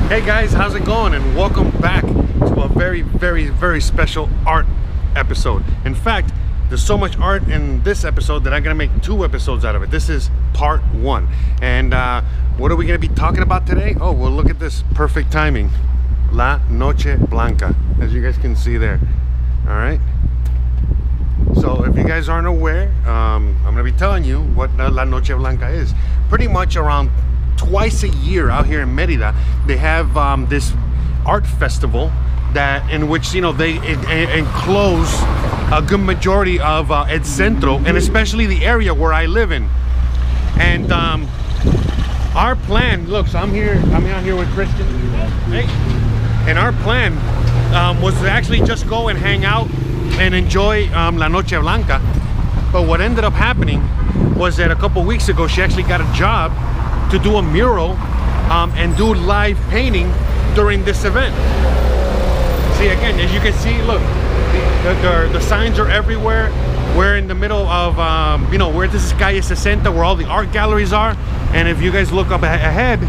Hey guys, how's it going? And welcome back to a very special art episode. In fact, there's so much art in this episode that I'm gonna make 2 episodes out of it. This is part 1. And what are we gonna be talking about today? Oh, well, look at this, perfect timing. La Noche Blanca, as you guys can see there. All right. So if you guys aren't aware, I'm gonna be telling you what La Noche Blanca is. Pretty much around twice a year out here in Merida, they have this art festival that in which, you know, they enclose a good majority of El Centro, and especially the area where I live in. And our plan, look, so I'm out here with Christian. Hey. And our plan was to actually just go and hang out and enjoy La Noche Blanca. But what ended up happening was that a couple weeks ago, she actually got a job to do a mural and do live painting during this event. See, again, as you can see, look, the signs are everywhere. We're in the middle of, you know, where this is Calle 60, where all the art galleries are. And if you guys look up ahead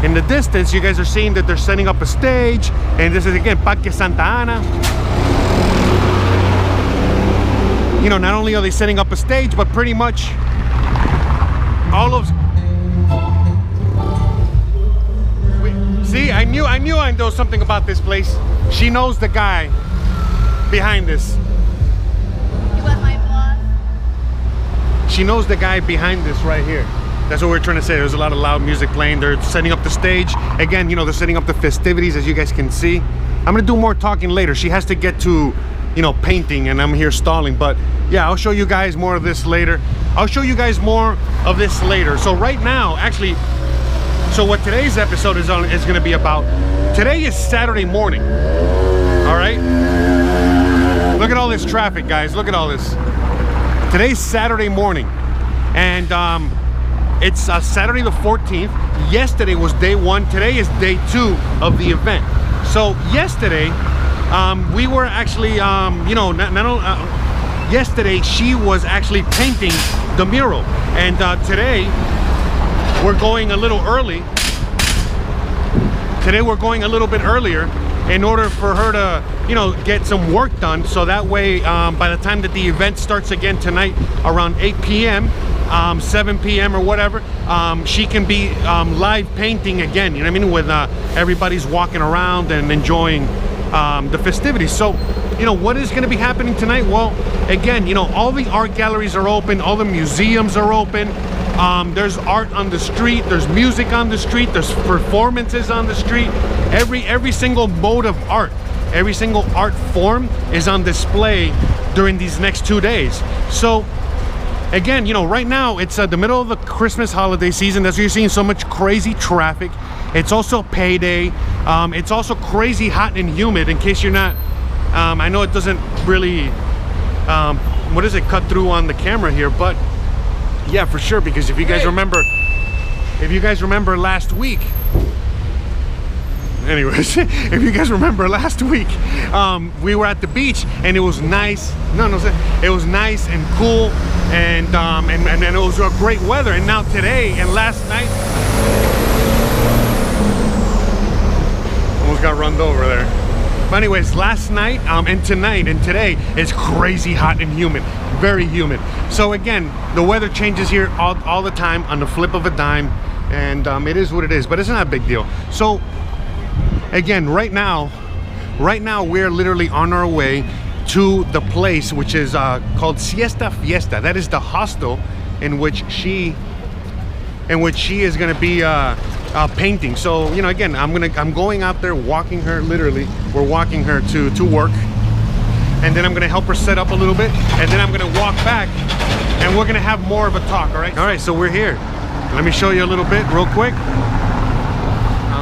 in the distance, you guys are seeing that they're setting up a stage. And this is, again, Parque Santa Ana. You know, not only are they setting up a stage, but pretty much all of... See, I knew I know something about this place. She knows the guy behind this. You want my boss? She knows the guy behind this right here. That's what we're trying to say. There's a lot of loud music playing. They're setting up the stage. Again, you know, they're setting up the festivities, as you guys can see. I'm gonna do more talking later. She has to get to, you know, painting, and I'm here stalling. But yeah, I'll show you guys more of this later. So right now, actually, so what today's episode is going to be about, today is Saturday morning, all right? Look at all this traffic, guys. Look at all this. Today's Saturday morning, and it's Saturday the 14th. Yesterday was day 1. Today is day 2 of the event. So yesterday, we were actually, you know, yesterday she was actually painting the mural, and today, we're going a little early. Today we're going a little bit earlier in order for her to, you know, get some work done. So that way, by the time that the event starts again tonight around 8 p.m., 7 p.m. or whatever, she can be live painting again, you know what I mean, with everybody's walking around and enjoying the festivities. So, you know, what is going to be happening tonight? Well, again, you know, all the art galleries are open, all the museums are open. There's art on the street, there's music on the street, there's performances on the street. Every single mode of art, every single art form is on display during these next 2 days. So again, you know, right now it's the middle of the Christmas holiday season. That's why you're seeing so much crazy traffic. It's also payday. It's also crazy hot and humid, in case you're not, I know it doesn't really, what is it, cut through on the camera here, but yeah, for sure, because if you guys remember last week, anyways, if you guys remember last week, we were at the beach and it was nice. It was nice and cool, and it was a great weather. And now today and last night, almost got run over there. But anyways, last night and tonight and today is crazy hot and humid, very humid. So again, the weather changes here all the time on the flip of a dime, and it is what it is, but it's not a big deal. So again, right now we're literally on our way to the place which is called Siesta Fiesta. That is the hostel in which she is going to be painting. So, you know, again, I'm going out there, walking her, literally we're walking her to work, and then I'm going to help her set up a little bit, and then I'm going to walk back and we're going to have more of a talk. All right, so we're here. Let me show you a little bit real quick.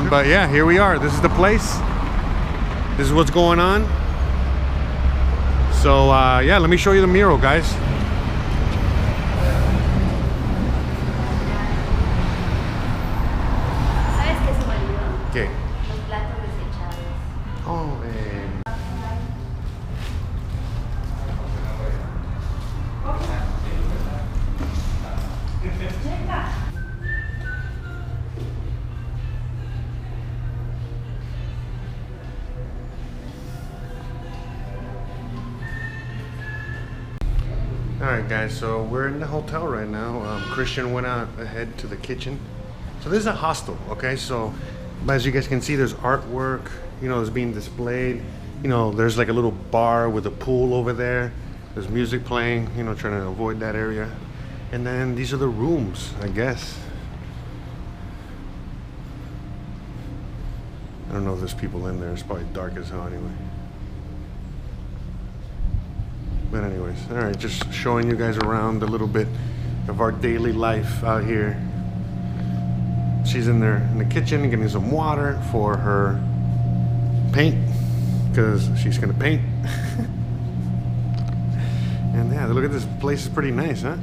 But yeah, here we are. This is the place. This is what's going on. So yeah, let me show you the mural, guys. ¿Qué? Los platos desechados. Oh, Alright guys, so we're in the hotel right now. Christian went out ahead to the kitchen. So this is a hostel, okay? So as you guys can see, there's artwork, you know, it's being displayed. You know, there's like a little bar with a pool over there. There's music playing, you know, trying to avoid that area. And then these are the rooms, I guess. I don't know if there's people in there. It's probably dark as hell anyway. But anyways, all right, just showing you guys around a little bit of our daily life out here. She's in there in the kitchen getting some water for her paint, because she's gonna paint. And yeah, look at this place, is pretty nice, huh?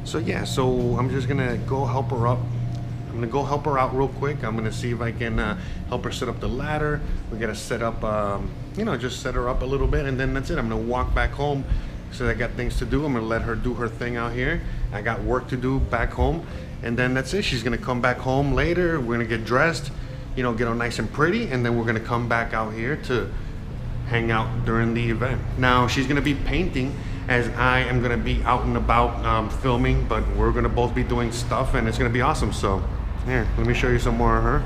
So yeah, so I'm just gonna go help her up. I'm gonna go help her out real quick. I'm gonna see if I can help her set up the ladder. We gotta set up, you know, just set her up a little bit, and then that's it. I'm gonna walk back home. So I got things to do. I'm gonna let her do her thing out here. I got work to do back home, and then that's it. She's gonna come back home later. We're gonna get dressed, you know, get all nice and pretty, and then we're gonna come back out here to hang out during the event. Now she's gonna be painting, as I am gonna be out and about filming, but we're gonna both be doing stuff, and it's gonna be awesome. So here, let me show you some more of her.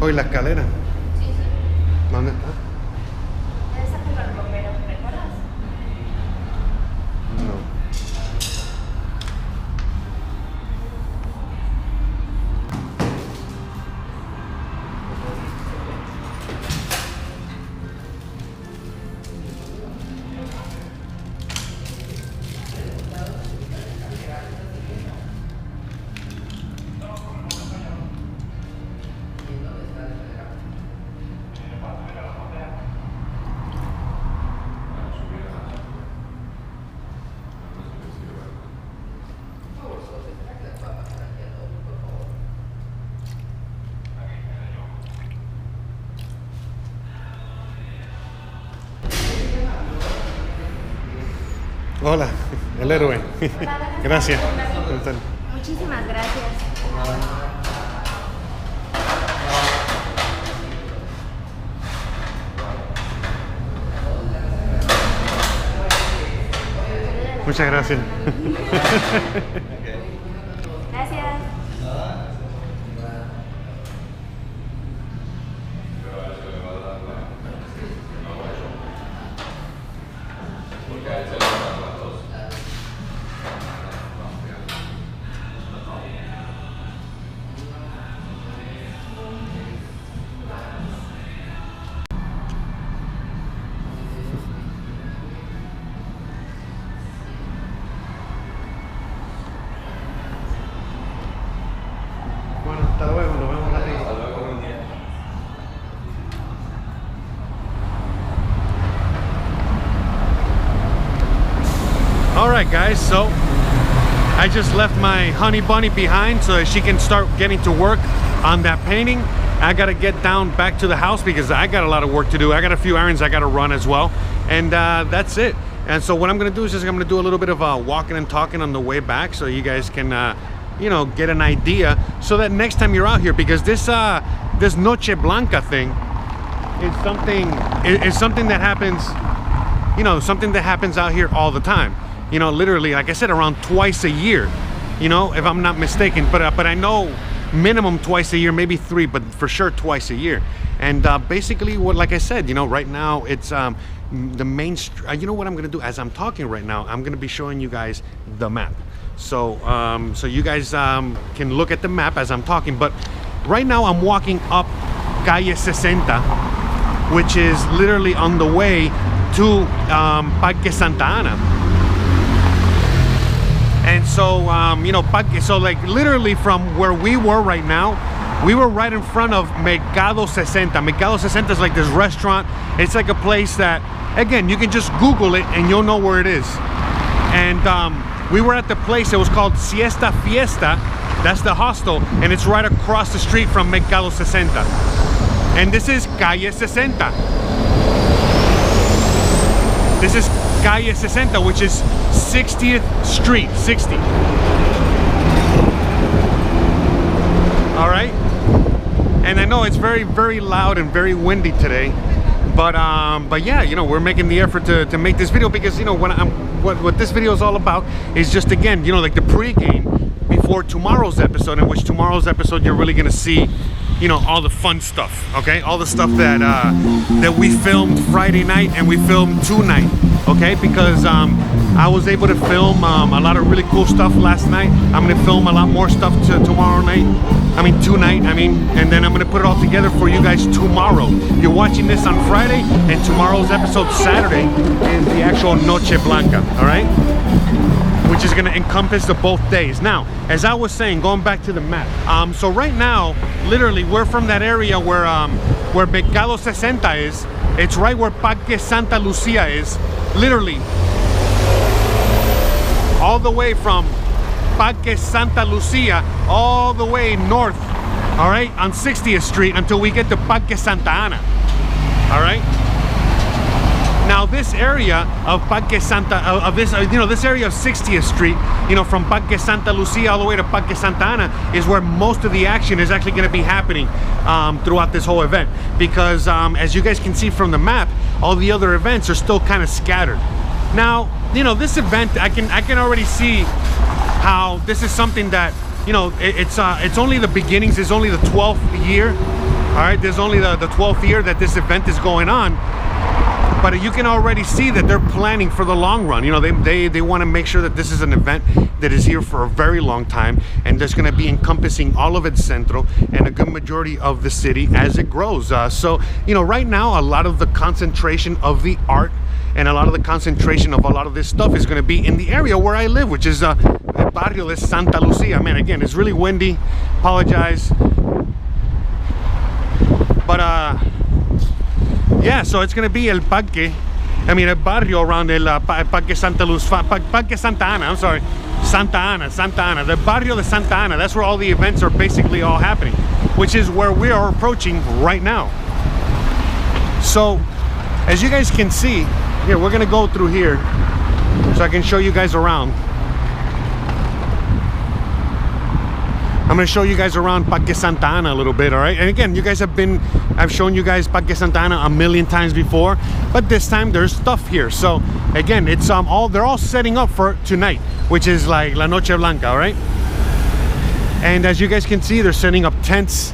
Oh, y la escalera. Sí, sí. ¿Dónde está? Esa que lo rompieron, ¿recuerdas? No. Hola, el héroe. Gracias. Muchísimas gracias. Muchas gracias. Gracias. Bueno, hasta luego, nos vemos ratito. All right, guys, so I just left my honey bunny behind so that she can start getting to work on that painting. I gotta get down back to the house because I got a lot of work to do. I got a few errands I gotta run as well, and that's it. And so what I'm gonna do is just I'm gonna do a little bit of walking and talking on the way back, so you guys can you know, get an idea, so that next time you're out here, because this this Noche Blanca thing is something that happens, you know, something that happens out here all the time. You know, literally, like I said, around twice a year, you know, if I'm not mistaken. But I know minimum twice a year, maybe 3, but for sure twice a year. And basically, what, like I said, you know, right now it's the main. You know what I'm gonna do as I'm talking right now? I'm gonna be showing you guys the map. So so you guys can look at the map as I'm talking. But right now I'm walking up Calle 60, which is literally on the way to Parque Santa Ana. And so, you know, so like literally from where we were right now, we were right in front of Mercado 60. Mercado 60 is like this restaurant. It's like a place that, again, you can just Google it and you'll know where it is. And we were at the place, it was called Siesta Fiesta. That's the hostel, and it's right across the street from Mercado 60. And this is Calle 60. This is Calle 60, which is 60th Street, 60. All right, and I know it's very, very loud and very windy today, but yeah, you know, we're making the effort to make this video because, you know, what this video is all about is just, again, you know, like the pre-game before tomorrow's episode, in which tomorrow's episode you're really gonna see, you know, all the fun stuff, okay? All the stuff that that we filmed Friday night and we filmed tonight, okay? Because I was able to film a lot of really cool stuff last night. I'm gonna film a lot more stuff tomorrow night. Tonight, and then I'm gonna put it all together for you guys tomorrow. You're watching this on Friday, and tomorrow's episode, Saturday, is the actual Noche Blanca, all right? Which is gonna encompass the both days. Now, as I was saying, going back to the map, so right now, literally, we're from that area where Mercado 60 is. It's right where Parque Santa Lucia is. Literally, all the way from Parque Santa Lucia all the way north, all right, on 60th Street until we get to Parque Santa Ana, all right? Now this area of Parque Santa, this area of 60th Street, you know, from Parque Santa Lucia all the way to Parque Santa Ana is where most of the action is actually going to be happening throughout this whole event, because as you guys can see from the map, all the other events are still kind of scattered. Now, you know, this event, I can already see how this is something that, you know, it's only the beginnings. It's only the 12th year, all right? There's only the 12th year that this event is going on, but you can already see that they're planning for the long run. You know, they want to make sure that this is an event that is here for a very long time, and that's going to be encompassing all of El Centro and a good majority of the city as it grows. So, you know, right now, a lot of the concentration of the art and a lot of the concentration of a lot of this stuff is going to be in the area where I live, which is Barrio de Santa Lucia. Man, again, it's really windy. Apologize. But yeah, so it's going to be el barrio around el Parque Santa Ana. I'm sorry, Santa Ana, the Barrio de Santa Ana. That's where all the events are basically all happening, which is where we are approaching right now. So, as you guys can see, here, we're gonna go through here so I can show you guys around. I'm gonna show you guys around Parque Santa Ana a little bit, all right? And again, you guys I've shown you guys Parque Santa Ana a million times before, but this time there's stuff here. So again, it's they're all setting up for tonight, which is like La Noche Blanca, all right? And as you guys can see, they're setting up tents.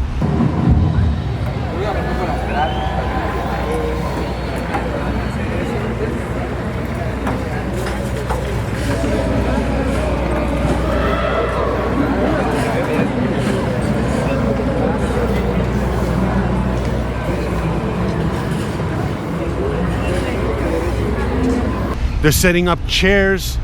They're setting up chairs,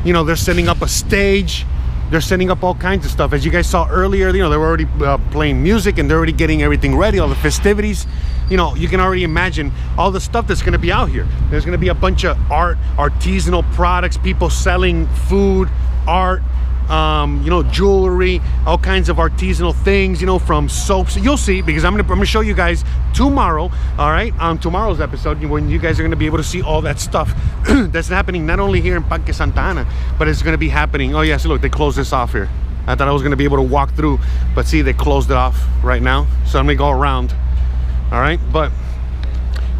you know, they're setting up a stage, they're setting up all kinds of stuff. As you guys saw earlier, you know, they were already playing music and they're already getting everything ready, all the festivities. You know, you can already imagine all the stuff that's going to be out here. There's going to be a bunch of art, artisanal products, people selling food, art, you know, jewelry, all kinds of artisanal things, you know, from soaps. You'll see, because I'm gonna show you guys tomorrow, all right, on tomorrow's episode, when you guys are gonna be able to see all that stuff that's happening not only here in Parque Santa Ana, but it's gonna be happening. Oh yeah, so look, they closed this off here. I thought I was gonna be able to walk through, but see, they closed it off right now, so I'm gonna go around, all right? But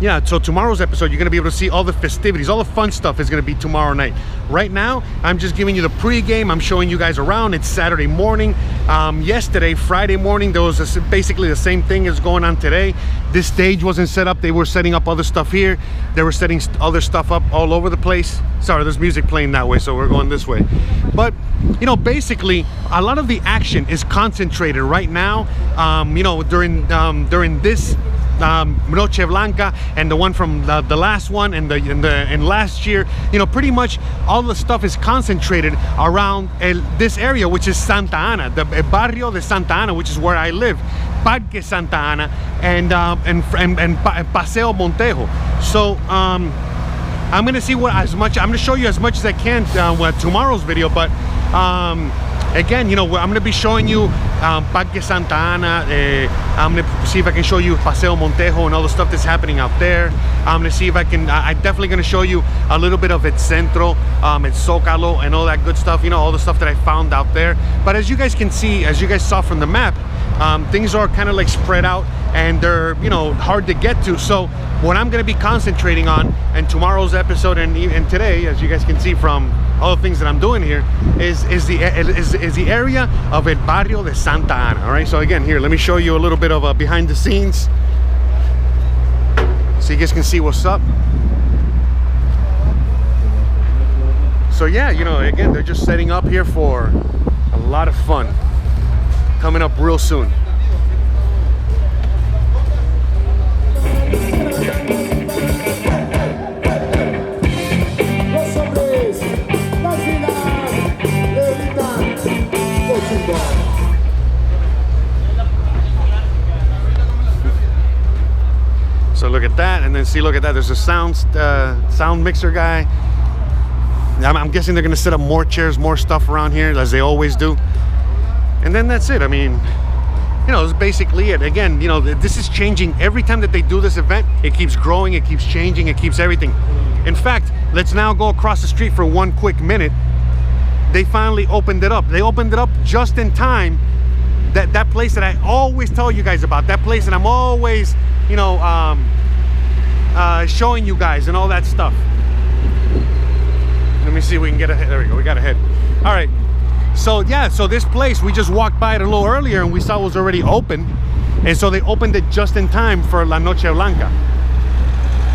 yeah, so tomorrow's episode, you're gonna be able to see all the festivities, all the fun stuff is gonna be tomorrow night. Right now, I'm just giving you the pre-game. I'm showing you guys around. It's Saturday morning. Yesterday, Friday morning, there was basically the same thing as going on today. This stage wasn't set up. They were setting up other stuff here. They were setting other stuff up all over the place. Sorry, there's music playing that way, so we're going this way. But, you know, basically, a lot of the action is concentrated right now, you know, during this Noche Blanca and the one from the last one and last year, you know, pretty much all the stuff is concentrated around this area, which is Santa Ana, the Barrio de Santa Ana, which is where I live, Parque Santa Ana and Paseo Montejo. So I'm gonna see I'm gonna show you as much as I can with tomorrow's video, but again, you know, I'm gonna be showing you Parque Santa Ana. I'm gonna see if I can show you Paseo Montejo and all the stuff that's happening out there. I'm gonna see if I can, I'm definitely gonna show you a little bit of its centro, its Zócalo and all that good stuff, you know, all the stuff that I found out there. But as you guys can see, as you guys saw from the map, things are kind of like spread out and they're, you know, hard to get to. So what I'm gonna be concentrating on in tomorrow's episode and today, as you guys can see from all the things that I'm doing here, is the area of El Barrio de Santa Ana. All right, so again, here, let me show you a little bit of behind the scenes so you guys can see what's up. So yeah, you know, again, they're just setting up here for a lot of fun coming up real soon. So look at that, and then see, look at that. There's a sound mixer guy. I'm guessing they're gonna set up more chairs, more stuff around here, as they always do. And then that's it. I mean, you know, it's basically it. Again, you know, this is changing every time that they do this event. It keeps growing, it keeps changing, it keeps everything. In fact, let's now go across the street for one quick minute. They finally opened it up. They opened it up just in time. That place that I always tell you guys about, that place that I'm always, you know, showing you guys and all that stuff. Let me see if we can get ahead. There we go, we got ahead. All right, so yeah, so this place, we just walked by it a little earlier and we saw it was already open. And so they opened it just in time for La Noche Blanca,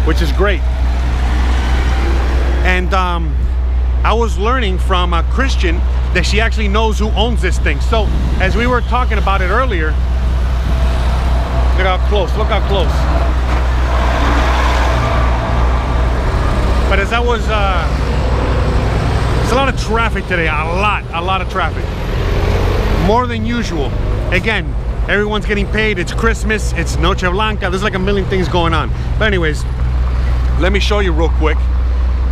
which is great. And I was learning from a Christian that she actually knows who owns this thing. So as we were talking about it earlier, look how close, look how close. But as I was, it's a lot of traffic today, a lot of traffic. More than usual. Again, everyone's getting paid, it's Christmas, it's Noche Blanca, there's like a million things going on. But anyways, let me show you real quick.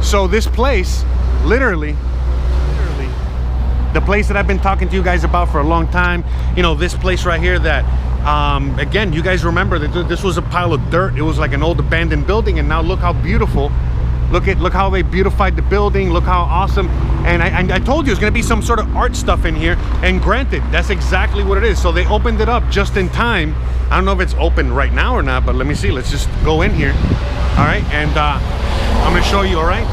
So this place, literally, the place that I've been talking to you guys about for a long time, you know, this place right here that, again, you guys remember that this was a pile of dirt. It was like an old abandoned building, and now look how beautiful. Look how they beautified the building. Look how awesome. And I told you it's gonna be some sort of art stuff in here, and granted, that's exactly what it is. So they opened it up just in time. I don't know if it's open right now or not, but let me see. Let's just go in here. All right, and I'm gonna show you, all right?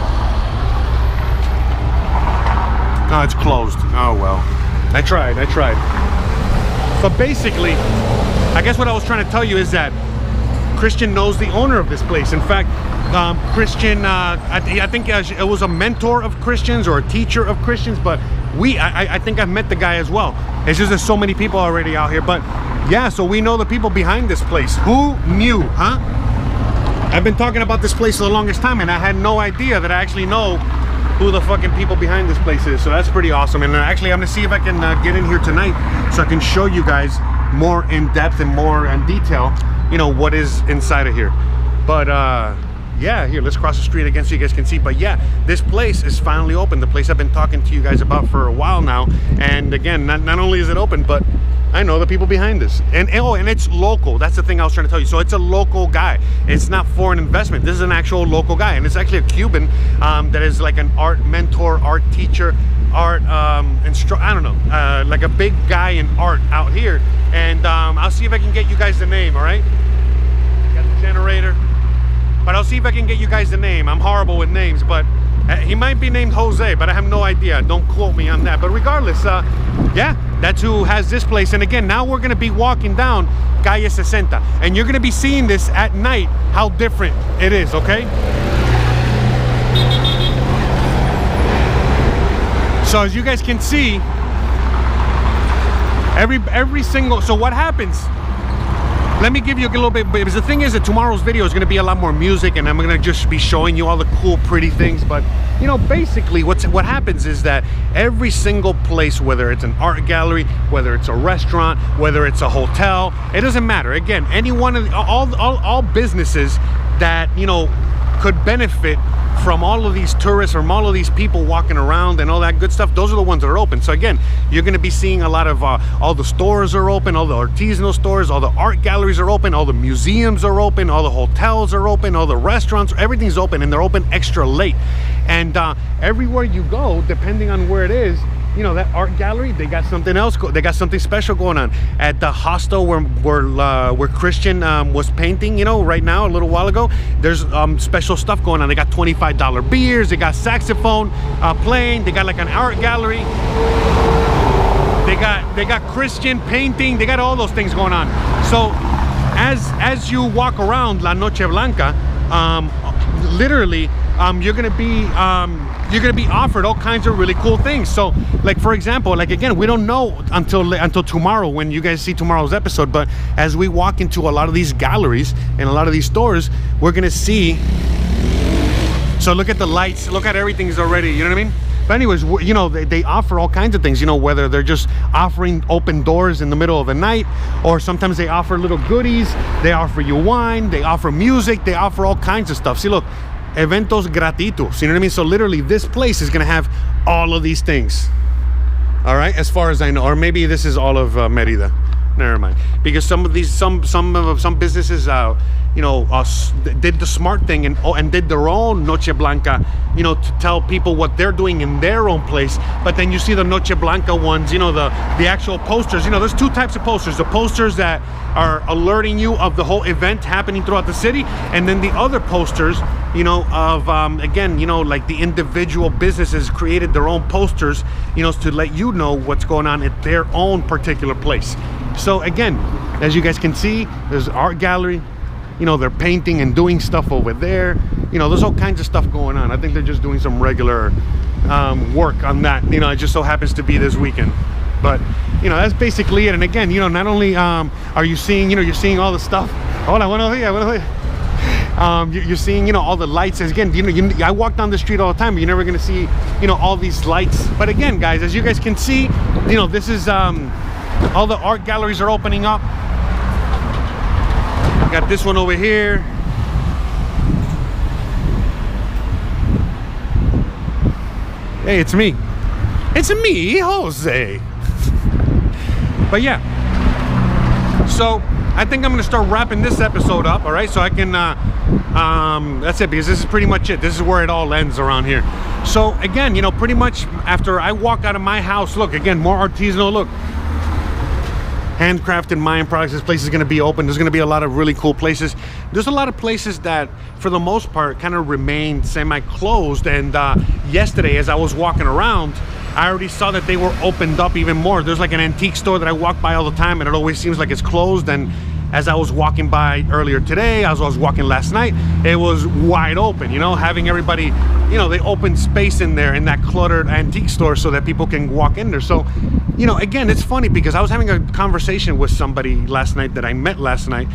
No, it's closed. Oh well, I tried. But basically, I guess what I was trying to tell you is that Christian knows the owner of this place. In fact, Christian, I think it was a mentor of Christians or a teacher of Christians, but I think I've met the guy as well. It's just there's so many people already out here. But yeah, so we know the people behind this place. Who knew, huh? I've been talking about this place for the longest time, and I had no idea that I actually know who the fucking people behind this place is. So that's pretty awesome. And actually, I'm gonna see if I can get in here tonight so I can show you guys more in depth and more in detail, you know, what is inside of here. But yeah, here, let's cross the street again so you guys can see. But yeah, this place is finally open, the place I've been talking to you guys about for a while now. And again, not only is it open, but I know the people behind this. And it's local. That's the thing I was trying to tell you. So it's a local guy. It's not foreign investment. This is an actual local guy. And it's actually a Cuban that is like an art mentor, art teacher, art instructor, I don't know, like a big guy in art out here. And I'll see if I can get you guys the name, all right? Got the generator. But I'll see if I can get you guys the name. I'm horrible with names, but he might be named Jose, but I have no idea. Don't quote me on that. But regardless, yeah, that's who has this place. And again, now we're gonna be walking down Calle 60, and you're gonna be seeing this at night, how different it is, okay? So as you guys can see, every single, so what happens? Let me give you a little bit, because the thing is that tomorrow's video is going to be a lot more music, and I'm going to just be showing you all the cool, pretty things. But, you know, basically what happens is that every single place, whether it's an art gallery, whether it's a restaurant, whether it's a hotel, it doesn't matter. Again, any one of all businesses that, you know, could benefit from all of these tourists, from all of these people walking around and all that good stuff, those are the ones that are open. So again, you're going to be seeing a lot of all the stores are open, all the artisanal stores, all the art galleries are open, all the museums are open, all the hotels are open, all the restaurants, everything's open, and they're open extra late. And everywhere you go, depending on where it is, you know, that art gallery, they got something else, they got something special going on. At the hostel where Christian was painting, you know, right now, a little while ago, there's special stuff going on. They got $25 beers, they got saxophone playing, they got like an art gallery, they got Christian painting, they got all those things going on. So as you walk around La Noche Blanca, literally you're gonna be offered all kinds of really cool things. So like, for example, like, again, we don't know until tomorrow when you guys see tomorrow's episode, but as we walk into a lot of these galleries and a lot of these stores, we're gonna see. So look at the lights, look at everything's already, you know what I mean? But anyways, you know, they offer all kinds of things, you know, whether they're just offering open doors in the middle of the night, or sometimes they offer little goodies, they offer you wine, they offer music, they offer all kinds of stuff. See, look, eventos gratuitos, you know what I mean? So literally this place is gonna have all of these things, all right, as far as I know. Or maybe this is all of Merida, never mind, because some of these some businesses you know, did the smart thing and did their own Noche Blanca, you know, to tell people what they're doing in their own place. But then you see the Noche Blanca ones, you know, the actual posters. You know, there's two types of posters: the posters that are alerting you of the whole event happening throughout the city, and then the other posters, you know, of again, you know, like the individual businesses created their own posters, you know, to let you know what's going on at their own particular place. So again, as you guys can see, there's an art gallery, you know, they're painting and doing stuff over there, you know, there's all kinds of stuff going on. I think they're just doing some regular work on that, you know, it just so happens to be this weekend. But you know, that's basically it. And again, you know, not only are you seeing, you know, you're seeing all the stuff. Hola, buenos días, buenos días. You're seeing, you know, all the lights. Again, you know, I walk down the street all the time, but you're never gonna see, you know, all these lights. But again, guys, as you guys can see, you know, this is all the art galleries are opening up. Got this one over here. Hey, it's me. It's me, Jose. But yeah, so I think I'm gonna start wrapping this episode up, all right? So I can, that's it, because this is pretty much it. This is where it all ends around here. So again, you know, pretty much after I walk out of my house, look, again, more artisanal, look. Handcrafted Mayan products. This place is going to be open. There's going to be a lot of really cool places. There's a lot of places that for the most part kind of remained semi-closed, and yesterday as I was walking around, I already saw that they were opened up even more. There's like an antique store that I walk by all the time, and it always seems like it's closed. And as I was walking by earlier today, as I was walking last night, it was wide open, you know, having everybody, you know, they open space in there in that cluttered antique store so that people can walk in there. So, you know, again, it's funny because I was having a conversation with somebody last night that I met last night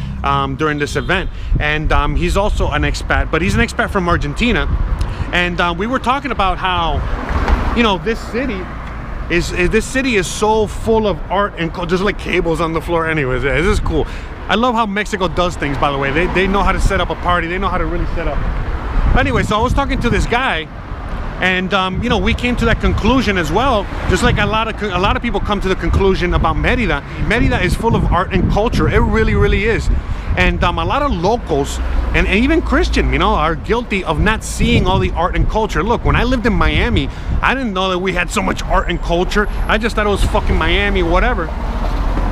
during this event, and he's also an expat, but he's an expat from Argentina. And we were talking about how, you know, this city is so full of art and just like cables on the floor. Anyways, yeah, this is cool. I love how Mexico does things, by the way. They know how to set up a party. They know how to really set up. Anyway, so I was talking to this guy, and you know, we came to that conclusion as well. Just like a lot of people come to the conclusion about Merida. Merida is full of art and culture. It really, really is. And a lot of locals and even Christian, you know, are guilty of not seeing all the art and culture. Look, when I lived in Miami, I didn't know that we had so much art and culture. I just thought it was fucking Miami, whatever.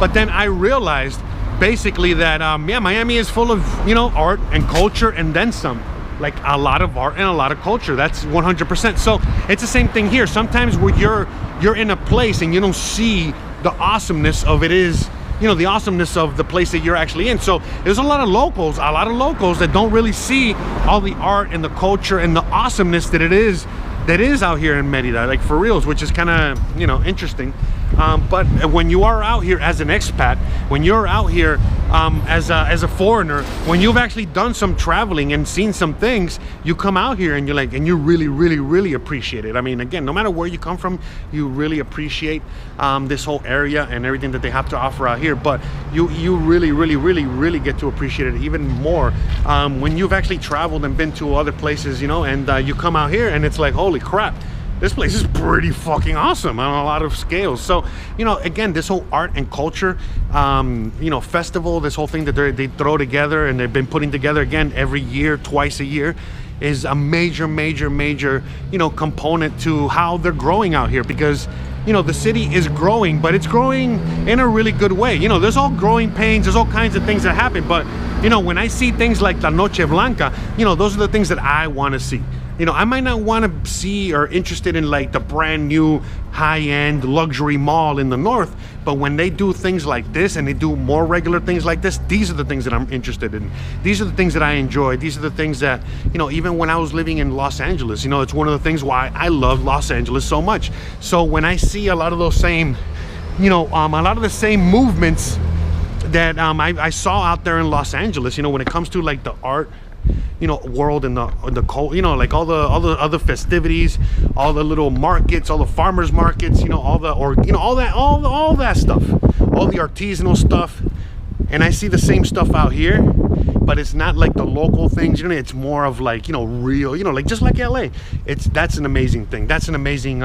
But then I realized basically that yeah, Miami is full of, you know, art and culture and then some. Like a lot of art and a lot of culture. That's 100%. So it's the same thing here. Sometimes when you're in a place and you don't see the awesomeness of it is, you know, the awesomeness of the place that you're actually in. So there's a lot of locals that don't really see all the art and the culture and the awesomeness that is out here in Merida, like for reals, which is kind of, you know, interesting. But when you are out here as an expat, when you're out here as a foreigner, when you've actually done some traveling and seen some things, you come out here and you're like, and you really appreciate it. I mean, again, no matter where you come from, you really appreciate this whole area and everything that they have to offer out here. But you really get to appreciate it even more when you've actually traveled and been to other places, you know, and you come out here and it's like, holy crap, this place is pretty fucking awesome on a lot of scales. So, you know, again, this whole art and culture, you know, festival, this whole thing that they throw together and they've been putting together again every year, twice a year, is a major, you know, component to how they're growing out here. Because, you know, the city is growing, but it's growing in a really good way. You know, there's all growing pains, there's all kinds of things that happen. But, you know, when I see things like La Noche Blanca, you know, those are the things that I want to see. You know, I might not want to see or interested in like the brand new high-end luxury mall in the north, but when they do things like this and they do more regular things like this, these are the things that I'm interested in. These are the things that I enjoy. These are the things that, you know, even when I was living in Los Angeles, you know, it's one of the things why I love Los Angeles so much. So when I see a lot of those same, you know, a lot of the same movements that I saw out there in Los Angeles, you know, when it comes to like the art, you know, world and the cold, you know, like all the other festivities, all the little markets, all the farmers markets, you know, all that stuff, all the artisanal stuff. And I see the same stuff out here, but it's not like the local things, you know, it's more of like, you know, real, you know, like just like LA. That's an amazing thing. That's an amazing,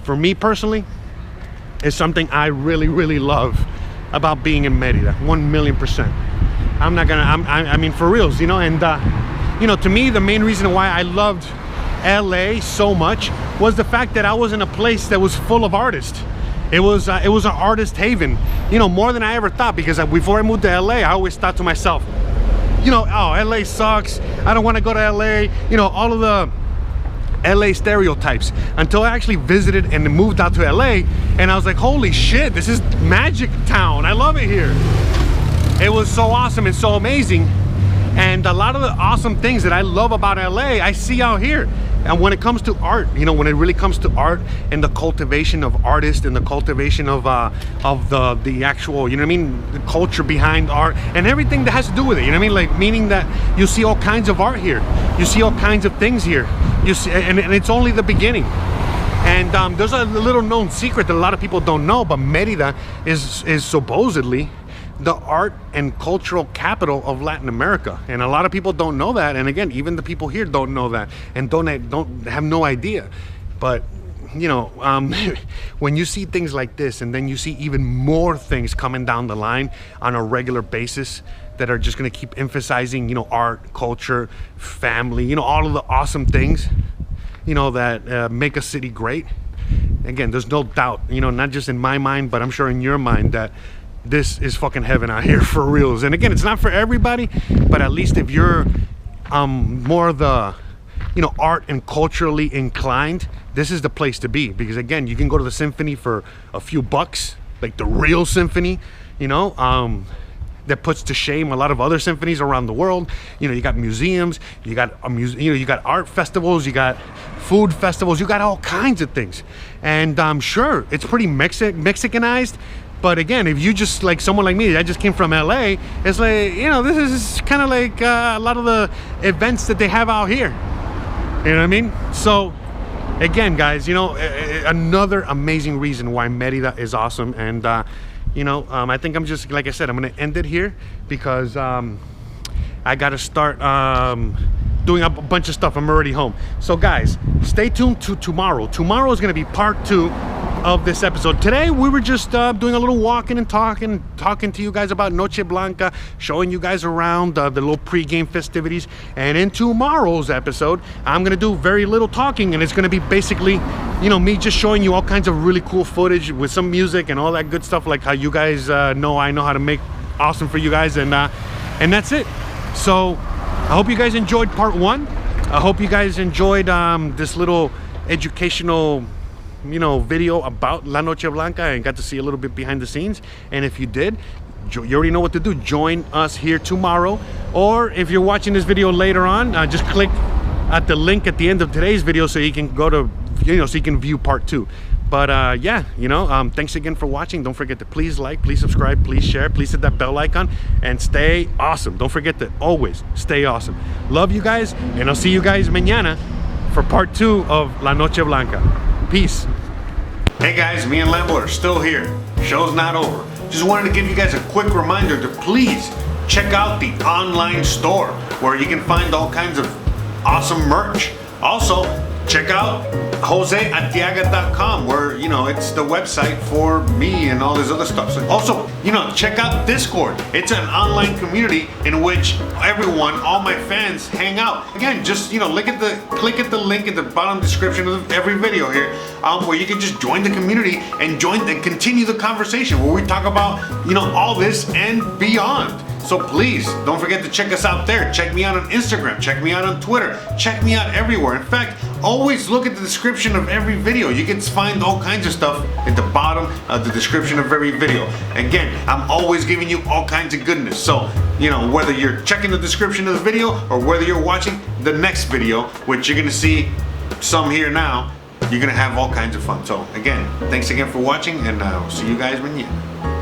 for me personally, it's something I really love about being in Merida, 1,000,000%. I mean, for reals, you know. And you know, to me, the main reason why I loved LA so much was the fact that I was in a place that was full of artists. It was an artist haven, you know, more than I ever thought. Because before I moved to LA, I always thought to myself, you know, oh, LA sucks, I don't want to go to LA, you know, all of the LA stereotypes, until I actually visited and moved out to LA, and I was like, holy shit, this is magic town. I love it here. It was so awesome and so amazing. And a lot of the awesome things that I love about LA, I see out here. And when it comes to art, you know, when it really comes to art and the cultivation of artists and the cultivation of the actual, you know what I mean, the culture behind art and everything that has to do with it, you know what I mean, like meaning that you see all kinds of art here, you see all kinds of things here, you see, and it's only the beginning. And there's a little known secret that a lot of people don't know, but Merida is supposedly the art and cultural capital of Latin America, and a lot of people don't know that. And again, even the people here don't know that and don't have no idea. But you know, when you see things like this, and then you see even more things coming down the line on a regular basis that are just going to keep emphasizing, you know, art, culture, family, you know, all of the awesome things, you know, that make a city great. Again, there's no doubt, you know, not just in my mind, but I'm sure in your mind, that this is fucking heaven out here for reals. And again, it's not for everybody, but at least if you're more the, you know, art and culturally inclined, this is the place to be. Because again, you can go to the symphony for a few bucks, like the real symphony, you know, that puts to shame a lot of other symphonies around the world. You know, you got museums, you got you know, you got art festivals, you got food festivals, you got all kinds of things. And sure, it's pretty Mexicanized. But again, if you just like someone like me, I just came from LA, it's like, you know, this is kind of like a lot of the events that they have out here. You know what I mean? So again, guys, you know, another amazing reason why Merida is awesome. And you know, I think I'm just, like I said, I'm gonna end it here because I gotta start doing a bunch of stuff. I'm already home. So guys, stay tuned to tomorrow. Tomorrow is gonna be part 2 of this episode. Today we were just doing a little walking and talking to you guys about Noche Blanca, showing you guys around the little pre-game festivities. And in tomorrow's episode, I'm gonna do very little talking, and it's gonna be basically, you know, me just showing you all kinds of really cool footage with some music and all that good stuff, like how you guys know I know how to make awesome for you guys. And that's it. So I hope you guys enjoyed part 1. I hope you guys enjoyed this little educational, you know, video about La Noche Blanca and got to see a little bit behind the scenes. And if you did, you already know what to do. Join us here tomorrow, or if you're watching this video later on, just click at the link at the end of today's video so you can go to, you know, so you can view part 2. But yeah, you know, thanks again for watching. Don't forget to please like, please subscribe, please share, please hit that bell icon, and stay awesome. Don't forget to always stay awesome. Love you guys, and I'll see you guys mañana for part 2 of La Noche Blanca. Peace. Hey guys, me and Lambo are still here. Show's not over. Just wanted to give you guys a quick reminder to please check out the online store where you can find all kinds of awesome merch. Also, check out josearteaga.com, where, you know, it's the website for me and all this other stuff. So also, you know, check out Discord. It's an online community in which everyone, all my fans, hang out. Again, just, you know, click at the link in the bottom description of every video here, where you can just join the community and continue the conversation where we talk about, you know, all this and beyond. So please, don't forget to check us out there. Check me out on Instagram, check me out on Twitter, check me out everywhere. In fact, always look at the description of every video. You can find all kinds of stuff at the bottom of the description of every video. Again, I'm always giving you all kinds of goodness. So, you know, whether you're checking the description of the video or whether you're watching the next video, which you're gonna see some here now, you're gonna have all kinds of fun. So again, thanks again for watching, and I'll see you guys mañana.